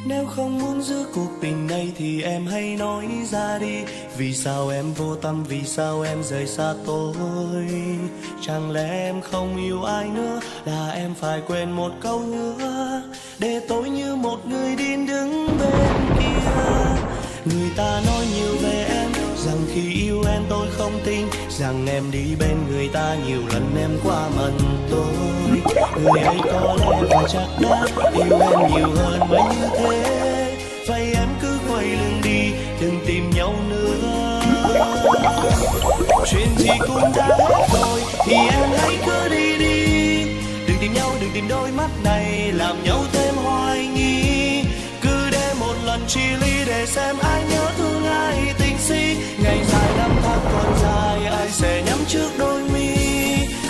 Nếu không muốn giữ cuộc tình này thì em hãy nói ra đi. Vì sao em vô tâm, vì sao em rời xa tôi? Chẳng lẽ em không yêu ai nữa, là em phải quên một câu hứa, để tôi như một người điên đứng bên kia. Người ta nói nhiều về em, rằng khi yêu em tôi không tin, rằng em đi bên người ta nhiều lần em quá mần tôi. Người ấy có lẽ và chắc đã yêu em nhiều hơn mới như thế. Vậy em cứ quay lưng đi, đừng tìm nhau nữa. Chuyện gì cũng đã hết rồi thì em hãy cứ đi đi. Đừng tìm nhau, đừng tìm đôi mắt này làm nhau thêm hoài nghi. Cứ để một lần chia ly để xem ai nhớ thương ai tình si. Ngày dài năm tháng còn dài, ai sẽ nhắm trước đôi mi.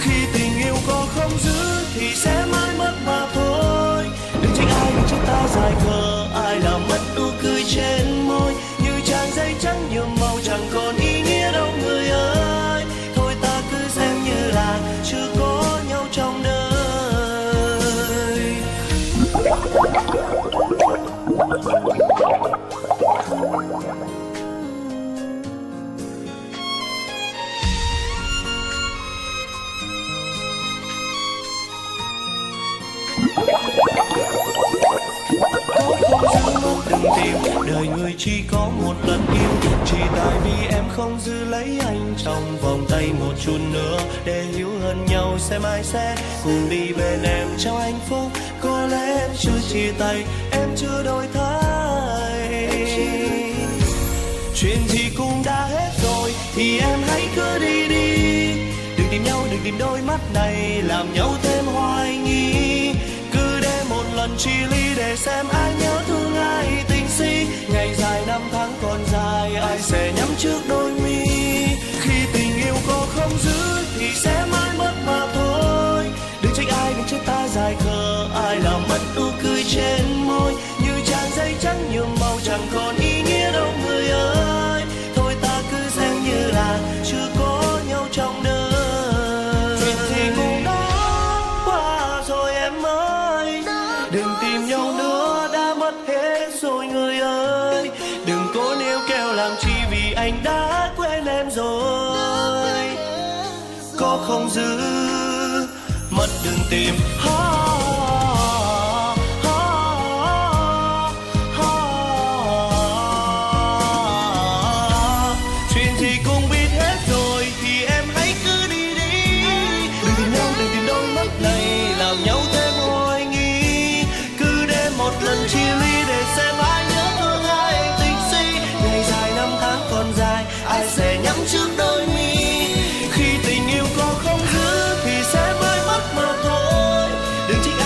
Khi tình yêu có không giữ thì sẽ mãi mất mà thôi. Đừng trách ai nhưng chúng ta dài khờ, ai làm mất nụ cười trên môi. Như trang giấy trắng nhuộm màu chẳng còn ý nghĩa đâu người ơi. Thôi ta cứ xem như là chưa có nhau trong đời. Đừng tìm đời người chỉ có một lần yêu, chỉ tại vì em không giữ lấy anh trong vòng tay một chút nữa. Để hiểu hơn nhau xem ai sẽ cùng đi bên em trong hạnh phúc. Có lẽ em chưa chia tay, em chưa đổi thay. Chuyện gì cũng đã hết rồi thì em hãy cứ đi đi. Đừng tìm nhau, đừng tìm đôi mắt này làm nhau thêm hoài nghi. Cứ để một lần chia ly để xem ai nhớ thương ai tình si. Ngày dài năm tháng còn dài, ai sẽ nhắm trước đôi mi. Khi tình yêu có không giữ thì sẽ mãi mất mà thôi. Đừng trách ai, đừng trách ta dài khờ, ai làm mất nụ cười trên môi. Như trang giấy trắng nhuộm màu chẳng còn ý nghĩa đâu người ơi. Thôi ta cứ xem như là chưa có nhau trong đời. Chuyện gì cũng đã qua rồi em ơi. Đừng tìm nhau nữa, đã mất hết rồi người ơi. Đừng cố níu kéo làm chi vì anh đã quên em rồi. Có không giữ mất đừng tìm. Chuyện gì cũng biết hết rồi thì em hãy cứ đi đi. Đừng tìm nhau, đừng tìm đôi mắt này làm nhau thêm hoài nghi. Cứ để một lần chia ly để xem ai nhớ thương ai tình si. Ngày dài năm tháng còn dài, ai sẽ nhắm trước đôi mi. Khi tình yêu có không giữ thì sẽ mãi mất mà thôi. Đừng trách